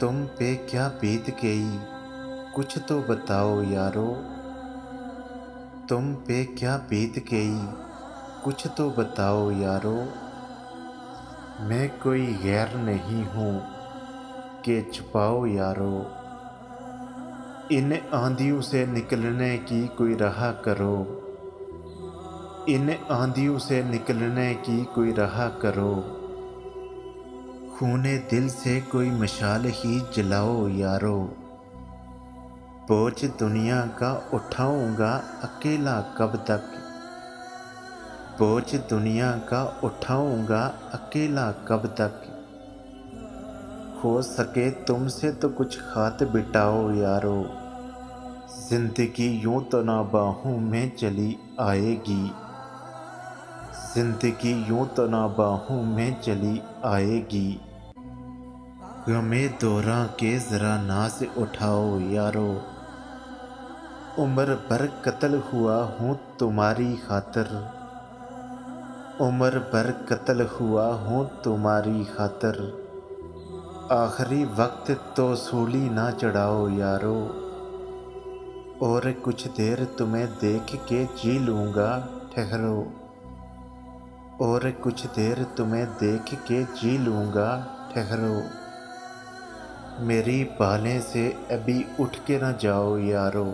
तुम पे क्या बीत गई, कुछ तो बताओ यारो। तुम पे क्या बीत गई, कुछ तो बताओ यारो। मैं कोई गैर नहीं हूँ कि छुपाओ यारो। इन आंधियों से निकलने की कोई राह करो। इन आंधियों से निकलने की कोई राह करो। खूने दिल से कोई मशाल ही जलाओ यारो। बोझ दुनिया का उठाऊंगा अकेला कब तक। बोझ दुनिया का उठाऊंगा अकेला कब तक। हो सके तुमसे तो कुछ हाथ बिटाओ यारो। जिंदगी यूं तो ना बाहों में चली आएगी। जिंदगी यूं तो ना बाहों में चली आएगी। गमे दौरां के जरा नाज उठाओ यारो। उम्र भर कत्ल हुआ हूँ तुम्हारी खातिर। उम्र भर कत्ल हुआ हूँ तुम्हारी खातिर। आखिरी वक्त तो सूली ना चढ़ाओ यारो। और कुछ देर तुम्हें देख के जी लूँगा ठहरो। और कुछ देर तुम्हें देख के जी लूँगा ठहरो। मेरी बालें से अभी उठ के ना जाओ यारो।